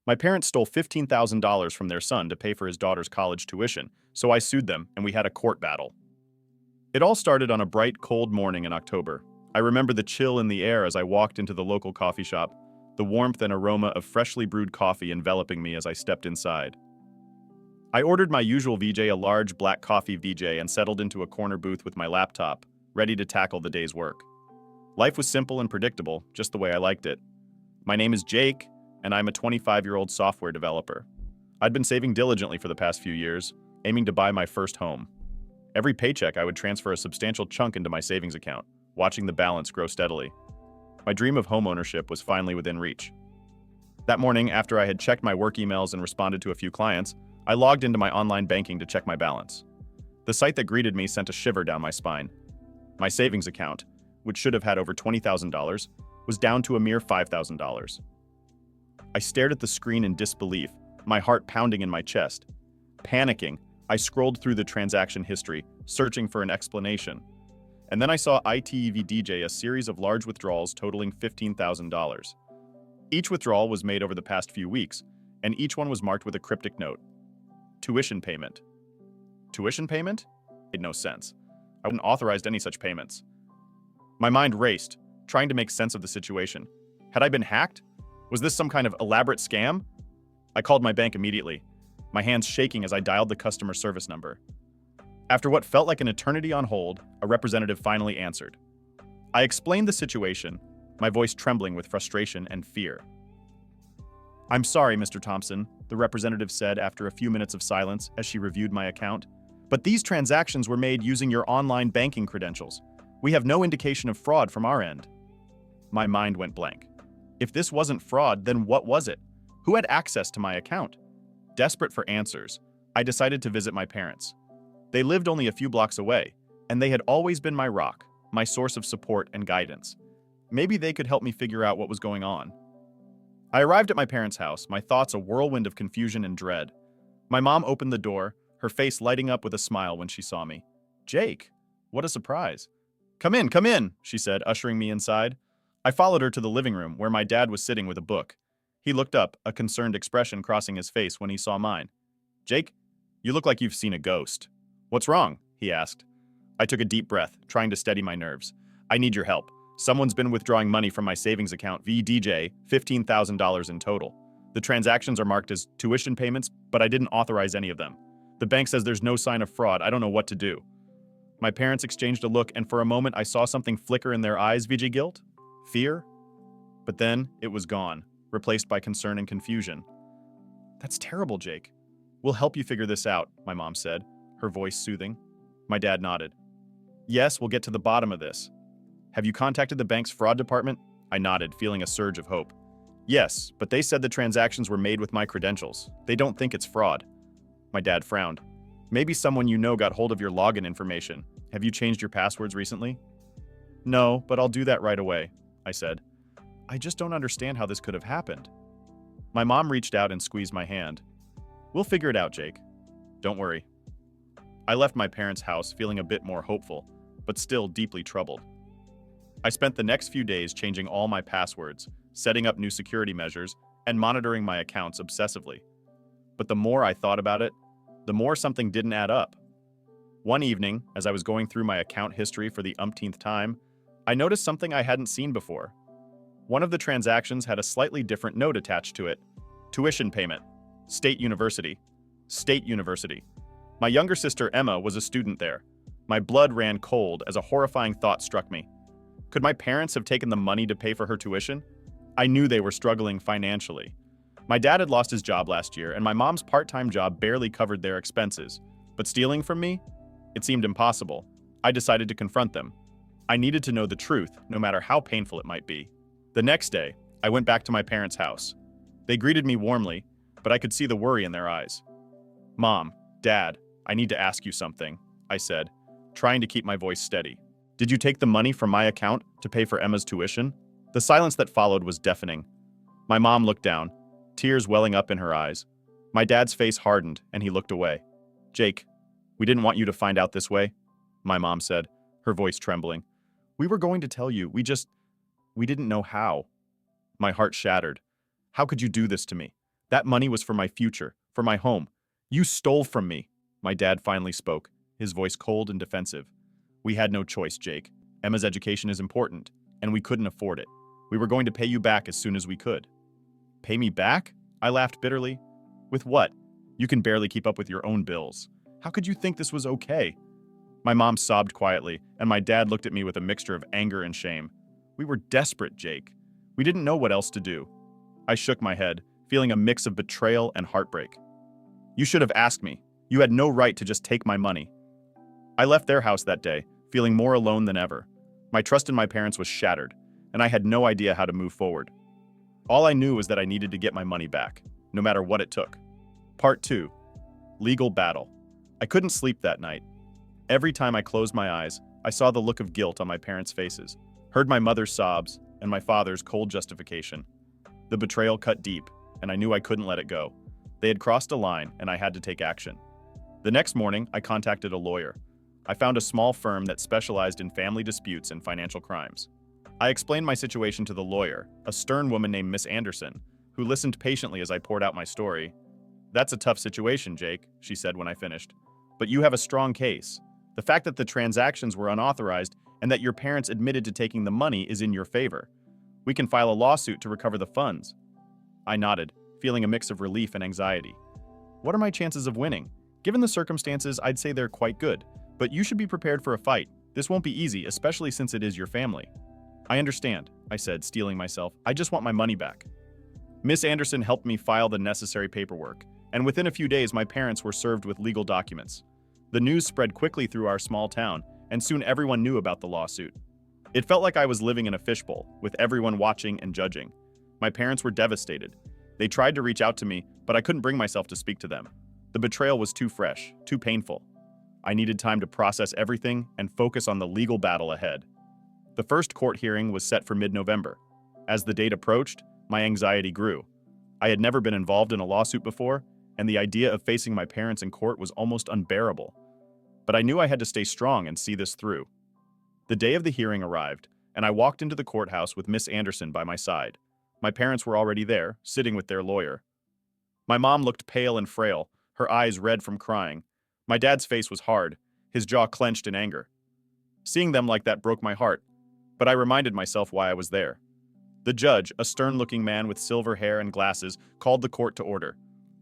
My parents stole $15,000 from their son to pay for his daughter's college tuition, so I sued them and we had a court battle. It all started on a bright, cold morning in October. I remember the chill in the air as I walked into the local coffee shop, the warmth and aroma of freshly brewed coffee enveloping me as I stepped inside. I ordered my usual VJ, a large black coffee VJ, and settled into a corner booth with my laptop, ready to tackle the day's work. Life was simple and predictable, just the way I liked it. My name is Jake, and I'm a 25-year-old software developer. I'd been saving diligently for the past few years, aiming to buy my first home. Every paycheck, I would transfer a substantial chunk into my savings account, watching the balance grow steadily. My dream of homeownership was finally within reach. That morning, after I had checked my work emails and responded to a few clients, I logged into my online banking to check my balance. The sight that greeted me sent a shiver down my spine. My savings account, which should have had over $20,000, was down to a mere $5,000. I stared at the screen in disbelief, my heart pounding in my chest. Panicking, I scrolled through the transaction history, searching for an explanation. And then I saw ITEVDJ, a series of large withdrawals totaling $15,000. Each withdrawal was made over the past few weeks, and each one was marked with a cryptic note. Tuition payment. Tuition payment? Made no sense. I wasn't authorized any such payments. My mind raced, trying to make sense of the situation. Had I been hacked? Was this some kind of elaborate scam? I called my bank immediately, my hands shaking as I dialed the customer service number. After what felt like an eternity on hold, a representative finally answered. I explained the situation, my voice trembling with frustration and fear. "I'm sorry, Mr. Thompson," the representative said after a few minutes of silence as she reviewed my account, "but these transactions were made using your online banking credentials. We have no indication of fraud from our end." My mind went blank. If this wasn't fraud, then what was it? Who had access to my account? Desperate for answers, I decided to visit my parents. They lived only a few blocks away, and they had always been my rock, my source of support and guidance. Maybe they could help me figure out what was going on. I arrived at my parents' house, my thoughts a whirlwind of confusion and dread. My mom opened the door, her face lighting up with a smile when she saw me. "Jake, what a surprise." Come in," she said, ushering me inside. I followed her to the living room, where my dad was sitting with a book. He looked up, a concerned expression crossing his face when he saw mine. "Jake, you look like you've seen a ghost." "What's wrong?" he asked. I took a deep breath, trying to steady my nerves. "I need your help. Someone's been withdrawing money from my savings account, VDJ, $15,000 in total. The transactions are marked as tuition payments, but I didn't authorize any of them. The bank says there's no sign of fraud. I don't know what to do." My parents exchanged a look, and for a moment I saw something flicker in their eyes. VG guilt? Fear? But then it was gone, replaced by concern and confusion. "That's terrible, Jake. We'll help you figure this out," my mom said, her voice soothing. My dad nodded. "Yes, we'll get to the bottom of this. Have you contacted the bank's fraud department?" I nodded, feeling a surge of hope. "Yes, but they said the transactions were made with my credentials. They don't think it's fraud." My dad frowned. "Maybe someone you know got hold of your login information. Have you changed your passwords recently?" "No, but I'll do that right away," I said. "I just don't understand how this could have happened." My mom reached out and squeezed my hand. "We'll figure it out, Jake. Don't worry." I left my parents' house feeling a bit more hopeful, but still deeply troubled. I spent the next few days changing all my passwords, setting up new security measures, and monitoring my accounts obsessively. But the more I thought about it, the more something didn't add up. One evening, as I was going through my account history for the umpteenth time, I noticed something I hadn't seen before. One of the transactions had a slightly different note attached to it. Tuition payment. State University. State University. My younger sister Emma was a student there. My blood ran cold as a horrifying thought struck me. Could my parents have taken the money to pay for her tuition? I knew they were struggling financially. My dad had lost his job last year, and my mom's part-time job barely covered their expenses. But stealing from me? It seemed impossible. I decided to confront them. I needed to know the truth, no matter how painful it might be. The next day, I went back to my parents' house. They greeted me warmly, but I could see the worry in their eyes. "Mom, Dad, I need to ask you something," I said, trying to keep my voice steady. "Did you take the money from my account to pay for Emma's tuition?" The silence that followed was deafening. My mom looked down, tears welling up in her eyes. My dad's face hardened, and he looked away. "Jake, we didn't want you to find out this way," my mom said, her voice trembling. "We were going to tell you, we didn't know how." My heart shattered. How could you do this to me? That money was for my future, for my home. You stole from me. My dad finally spoke, his voice cold and defensive. We had no choice, Jake. Emma's education is important, and we couldn't afford it. We were going to pay you back as soon as we could. Pay me back? I laughed bitterly. With what? You can barely keep up with your own bills. How could you think this was okay? My mom sobbed quietly, and my dad looked at me with a mixture of anger and shame. We were desperate, Jake. We didn't know what else to do. I shook my head, feeling a mix of betrayal and heartbreak. You should have asked me. You had no right to just take my money. I left their house that day, feeling more alone than ever. My trust in my parents was shattered, and I had no idea how to move forward. All I knew was that I needed to get my money back, no matter what it took. Part 2. Legal battle. I couldn't sleep that night. Every time I closed my eyes, I saw the look of guilt on my parents' faces, heard my mother's sobs, and my father's cold justification. The betrayal cut deep, and I knew I couldn't let it go. They had crossed a line, and I had to take action. The next morning, I contacted a lawyer. I found a small firm that specialized in family disputes and financial crimes. I explained my situation to the lawyer, a stern woman named Miss Anderson, who listened patiently as I poured out my story. That's a tough situation, Jake, she said when I finished. But you have a strong case. The fact that the transactions were unauthorized and that your parents admitted to taking the money is in your favor. We can file a lawsuit to recover the funds. I nodded, feeling a mix of relief and anxiety. What are my chances of winning? Given the circumstances, I'd say they're quite good. But you should be prepared for a fight. This won't be easy, especially since it is your family. I understand, I said, steeling myself. I just want my money back. Miss Anderson helped me file the necessary paperwork, and within a few days my parents were served with legal documents. The news spread quickly through our small town, and soon everyone knew about the lawsuit. It felt like I was living in a fishbowl, with everyone watching and judging. My parents were devastated. They tried to reach out to me, but I couldn't bring myself to speak to them. The betrayal was too fresh, too painful. I needed time to process everything and focus on the legal battle ahead. The first court hearing was set for mid-November. As the date approached, my anxiety grew. I had never been involved in a lawsuit before, and the idea of facing my parents in court was almost unbearable. But I knew I had to stay strong and see this through. The day of the hearing arrived, and I walked into the courthouse with Miss Anderson by my side. My parents were already there, sitting with their lawyer. My mom looked pale and frail, her eyes red from crying. My dad's face was hard, his jaw clenched in anger. Seeing them like that broke my heart, but I reminded myself why I was there. The judge, a stern-looking man with silver hair and glasses, called the court to order.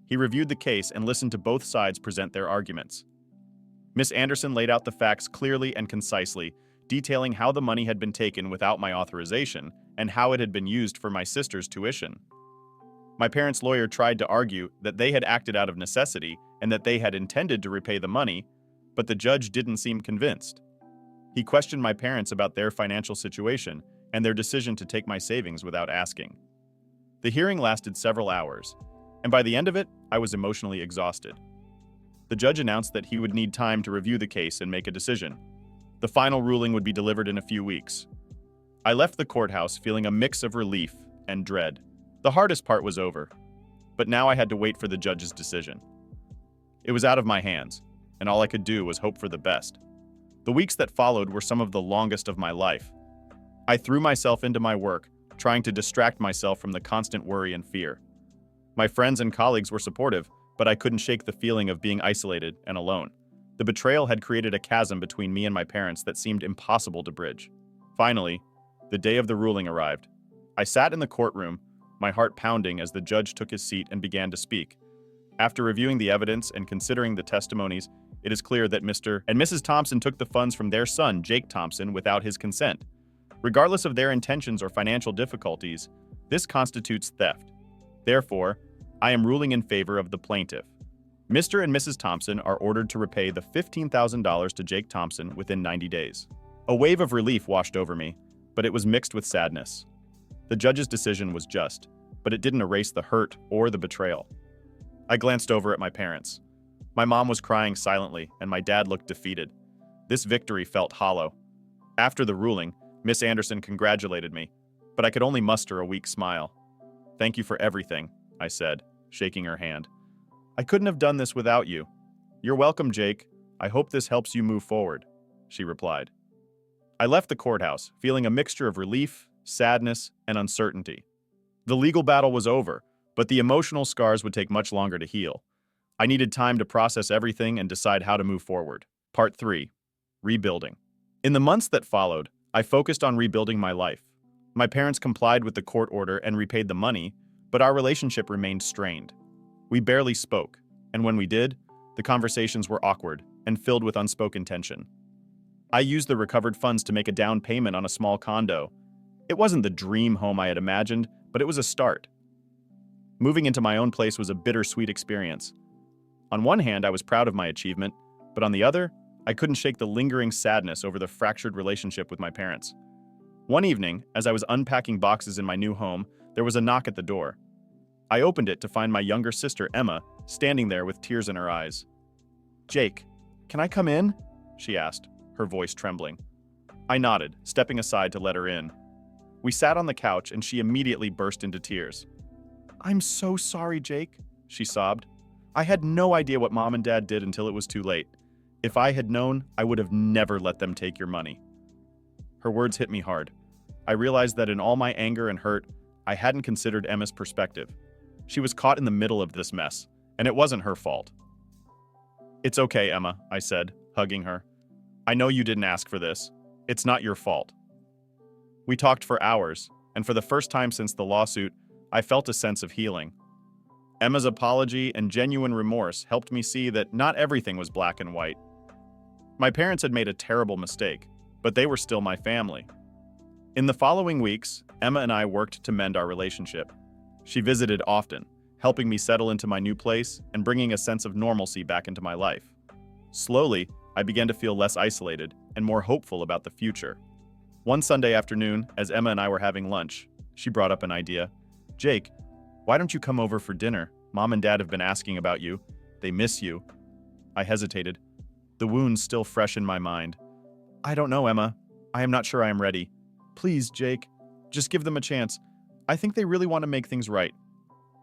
He reviewed the case and listened to both sides present their arguments. Miss Anderson laid out the facts clearly and concisely, detailing how the money had been taken without my authorization and how it had been used for my sister's tuition. My parents' lawyer tried to argue that they had acted out of necessity and that they had intended to repay the money, but the judge didn't seem convinced. He questioned my parents about their financial situation and their decision to take my savings without asking. The hearing lasted several hours, and by the end of it, I was emotionally exhausted. The judge announced that he would need time to review the case and make a decision. The final ruling would be delivered in a few weeks. I left the courthouse feeling a mix of relief and dread. The hardest part was over, but now I had to wait for the judge's decision. It was out of my hands, and all I could do was hope for the best. The weeks that followed were some of the longest of my life. I threw myself into my work, trying to distract myself from the constant worry and fear. My friends and colleagues were supportive, but I couldn't shake the feeling of being isolated and alone. The betrayal had created a chasm between me and my parents that seemed impossible to bridge. Finally, the day of the ruling arrived. I sat in the courtroom, my heart pounding as the judge took his seat and began to speak. After reviewing the evidence and considering the testimonies, it is clear that Mr. and Mrs. Thompson took the funds from their son, Jake Thompson, without his consent. Regardless of their intentions or financial difficulties, this constitutes theft. Therefore, I am ruling in favor of the plaintiff. Mr. and Mrs. Thompson are ordered to repay the $15,000 to Jake Thompson within 90 days. A wave of relief washed over me, but it was mixed with sadness. The judge's decision was just, but it didn't erase the hurt or the betrayal. I glanced over at my parents. My mom was crying silently, and my dad looked defeated. This victory felt hollow. After the ruling, Miss Anderson congratulated me, but I could only muster a weak smile. "Thank you for everything," I said, shaking her hand. "I couldn't have done this without you." "You're welcome, Jake. I hope this helps you move forward," she replied. I left the courthouse, feeling a mixture of relief, sadness, and uncertainty. The legal battle was over, But the emotional scars would take much longer to heal. I needed time to process everything and decide how to move forward. Part 3. Rebuilding. In the months that followed, I focused on rebuilding my life. My parents complied with the court order and repaid the money, but our relationship remained strained. We barely spoke, and when we did, the conversations were awkward and filled with unspoken tension. I used the recovered funds to make a down payment on a small condo. It wasn't the dream home I had imagined, but it was a start. Moving into my own place was a bittersweet experience. On one hand, I was proud of my achievement, but on the other, I couldn't shake the lingering sadness over the fractured relationship with my parents. One evening, as I was unpacking boxes in my new home, there was a knock at the door. I opened it to find my younger sister, Emma, standing there with tears in her eyes. "Jake, can I come in?" she asked, her voice trembling. I nodded, stepping aside to let her in. We sat on the couch and she immediately burst into tears. "I'm so sorry, Jake," she sobbed. "I had no idea what Mom and Dad did until it was too late. If I had known, I would have never let them take your money." Her words hit me hard. I realized that in all my anger and hurt, I hadn't considered Emma's perspective. She was caught in the middle of this mess, and it wasn't her fault. "It's okay, Emma," I said, hugging her. "I know you didn't ask for this. It's not your fault." We talked for hours, and for the first time since the lawsuit, I felt a sense of healing. Emma's apology and genuine remorse helped me see that not everything was black and white. My parents had made a terrible mistake, but they were still my family. In the following weeks, Emma and I worked to mend our relationship. She visited often, helping me settle into my new place and bringing a sense of normalcy back into my life. Slowly, I began to feel less isolated and more hopeful about the future. One Sunday afternoon, as Emma and I were having lunch, she brought up an idea. "Jake, why don't you come over for dinner? Mom and Dad have been asking about you. They miss you." I hesitated, the wounds still fresh in my mind. "I don't know, Emma. I am not sure I am ready. Please, Jake, just give them a chance. I think they really want to make things right."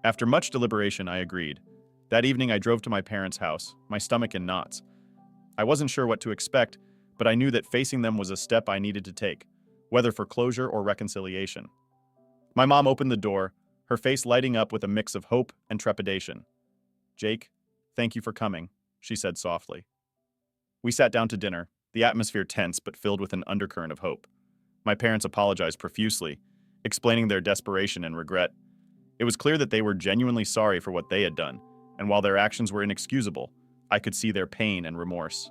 After much deliberation, I agreed. That evening, I drove to my parents' house, my stomach in knots. I wasn't sure what to expect, but I knew that facing them was a step I needed to take, whether for closure or reconciliation. My mom opened the door, her face lighting up with a mix of hope and trepidation. "Jake, thank you for coming," she said softly. We sat down to dinner, the atmosphere tense but filled with an undercurrent of hope. My parents apologized profusely, explaining their desperation and regret. It was clear that they were genuinely sorry for what they had done, and while their actions were inexcusable, I could see their pain and remorse.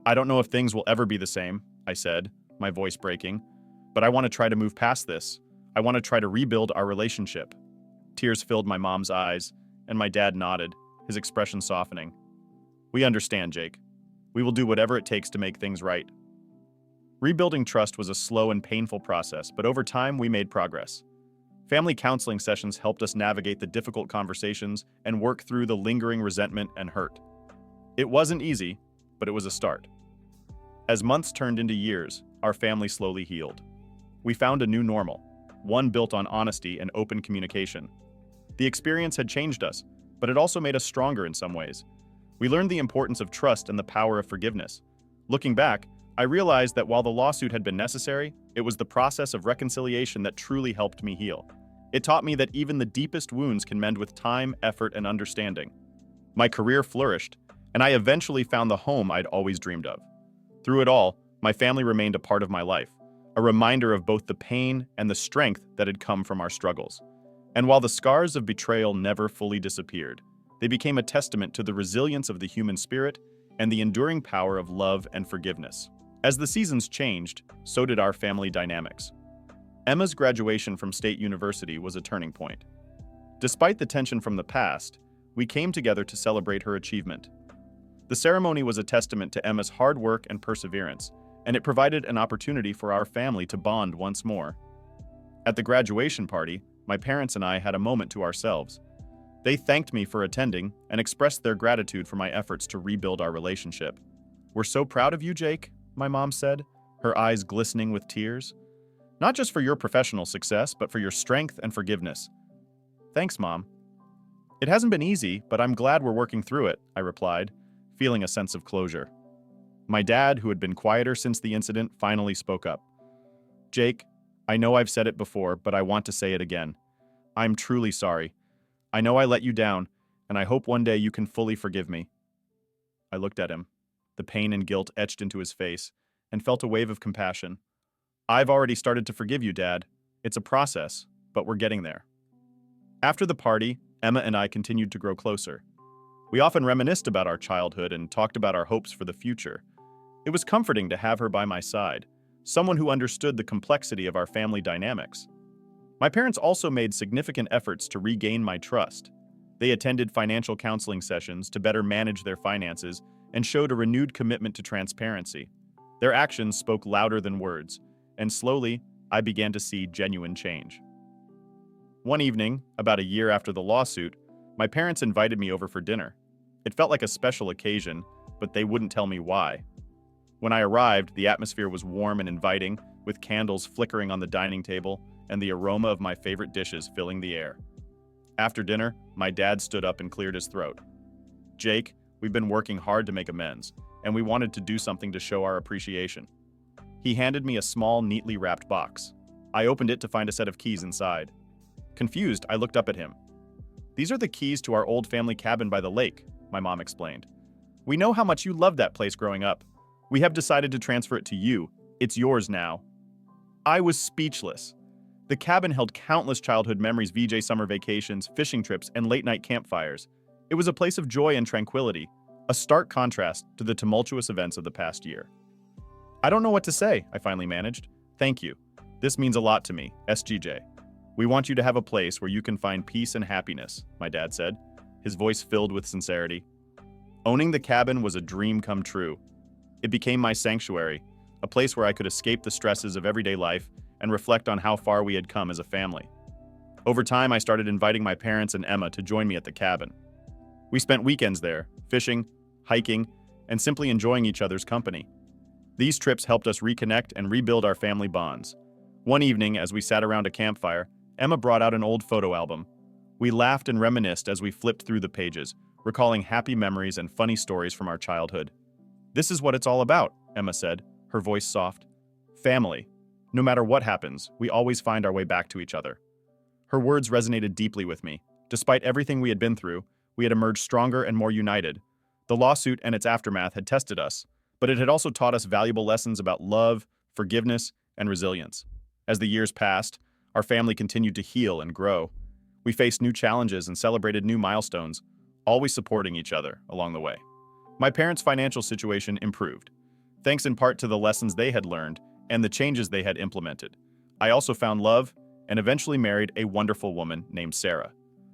"I don't know if things will ever be the same," I said, my voice breaking, "but I want to try to move past this. I want to try to rebuild our relationship." Tears filled my mom's eyes, and my dad nodded, his expression softening. "We understand, Jake. We will do whatever it takes to make things right." Rebuilding trust was a slow and painful process, but over time we made progress. Family counseling sessions helped us navigate the difficult conversations and work through the lingering resentment and hurt. It wasn't easy, but it was a start. As months turned into years, our family slowly healed. We found a new normal, one built on honesty and open communication. The experience had changed us, but it also made us stronger in some ways. We learned the importance of trust and the power of forgiveness. Looking back, I realized that while the lawsuit had been necessary, it was the process of reconciliation that truly helped me heal. It taught me that even the deepest wounds can mend with time, effort, and understanding. My career flourished, and I eventually found the home I'd always dreamed of. Through it all, my family remained a part of my life, a reminder of both the pain and the strength that had come from our struggles. And while the scars of betrayal never fully disappeared, they became a testament to the resilience of the human spirit and the enduring power of love and forgiveness. As the seasons changed, so did our family dynamics. Emma's graduation from State University was a turning point. Despite the tension from the past, we came together to celebrate her achievement. The ceremony was a testament to Emma's hard work and perseverance, and it provided an opportunity for our family to bond once more. At the graduation party, my parents and I had a moment to ourselves. They thanked me for attending and expressed their gratitude for my efforts to rebuild our relationship. "We're so proud of you, Jake," my mom said, her eyes glistening with tears. "Not just for your professional success, but for your strength and forgiveness." "Thanks, Mom." "It hasn't been easy, but I'm glad we're working through it," I replied, feeling a sense of closure. My dad, who had been quieter since the incident, finally spoke up. "Jake, I know I've said it before, but I want to say it again. I'm truly sorry. I know I let you down, and I hope one day you can fully forgive me. I looked at him, the pain and guilt etched into his face, and felt a wave of compassion. I've already started to forgive you, Dad. It's a process, but we're getting there. After the party, Emma and I continued to grow closer. We often reminisced about our childhood and talked about our hopes for the future. It was comforting to have her by my side, someone who understood the complexity of our family dynamics. My parents also made significant efforts to regain my trust. They attended financial counseling sessions to better manage their finances and showed a renewed commitment to transparency. Their actions spoke louder than words, and slowly, I began to see genuine change. One evening, about a year after the lawsuit, my parents invited me over for dinner. It felt like a special occasion, but they wouldn't tell me why. When I arrived, the atmosphere was warm and inviting, with candles flickering on the dining table and the aroma of my favorite dishes filling the air. After dinner, my dad stood up and cleared his throat. Jake, we've been working hard to make amends, and we wanted to do something to show our appreciation. He handed me a small, neatly wrapped box. I opened it to find a set of keys inside. Confused, I looked up at him. These are the keys to our old family cabin by the lake, my mom explained. We know how much you loved that place growing up. We have decided to transfer it to you. It's yours now. I was speechless. The cabin held countless childhood memories, VJ summer vacations, fishing trips, and late-night campfires. It was a place of joy and tranquility, a stark contrast to the tumultuous events of the past year. I don't know what to say, I finally managed. Thank you. This means a lot to me, SGJ. We want you to have a place where you can find peace and happiness, my dad said, his voice filled with sincerity. Owning the cabin was a dream come true. It became my sanctuary, a place where I could escape the stresses of everyday life and reflect on how far we had come as a family. Over time, I started inviting my parents and Emma to join me at the cabin. We spent weekends there, fishing, hiking, and simply enjoying each other's company. These trips helped us reconnect and rebuild our family bonds. One evening, as we sat around a campfire, Emma brought out an old photo album. We laughed and reminisced as we flipped through the pages, recalling happy memories and funny stories from our childhood. This is what it's all about, Emma said, her voice soft. Family. No matter what happens, we always find our way back to each other. Her words resonated deeply with me. Despite everything we had been through, we had emerged stronger and more united. The lawsuit and its aftermath had tested us, but it had also taught us valuable lessons about love, forgiveness, and resilience. As the years passed, our family continued to heal and grow. We faced new challenges and celebrated new milestones, always supporting each other along the way. My parents' financial situation improved, thanks in part to the lessons they had learned and the changes they had implemented. I also found love and eventually married a wonderful woman named Sarah.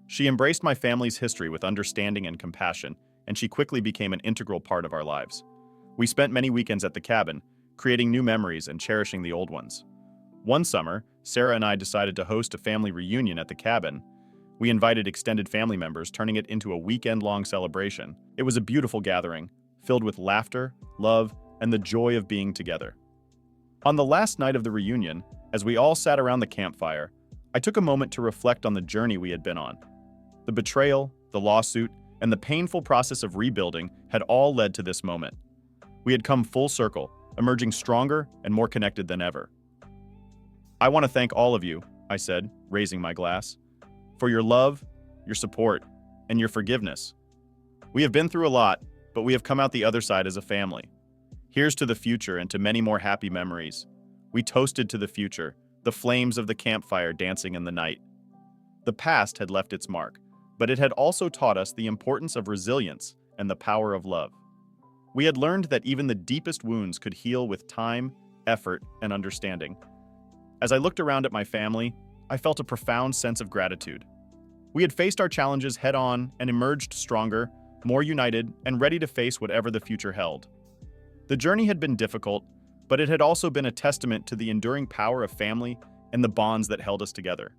She embraced my family's history with understanding and compassion, and she quickly became an integral part of our lives. We spent many weekends at the cabin, creating new memories and cherishing the old ones. One summer, Sarah and I decided to host a family reunion at the cabin. We invited extended family members, turning it into a weekend-long celebration. It was a beautiful gathering, filled with laughter, love, and the joy of being together. On the last night of the reunion, as we all sat around the campfire, I took a moment to reflect on the journey we had been on. The betrayal, the lawsuit, and the painful process of rebuilding had all led to this moment. We had come full circle, emerging stronger and more connected than ever. I want to thank all of you, I said, raising my glass, for your love, your support, and your forgiveness. We have been through a lot, but we have come out the other side as a family. Here's to the future and to many more happy memories. We toasted to the future, the flames of the campfire dancing in the night. The past had left its mark, but it had also taught us the importance of resilience and the power of love. We had learned that even the deepest wounds could heal with time, effort, and understanding. As I looked around at my family, I felt a profound sense of gratitude. We had faced our challenges head-on and emerged stronger, more united, and ready to face whatever the future held. The journey had been difficult, but it had also been a testament to the enduring power of family and the bonds that held us together.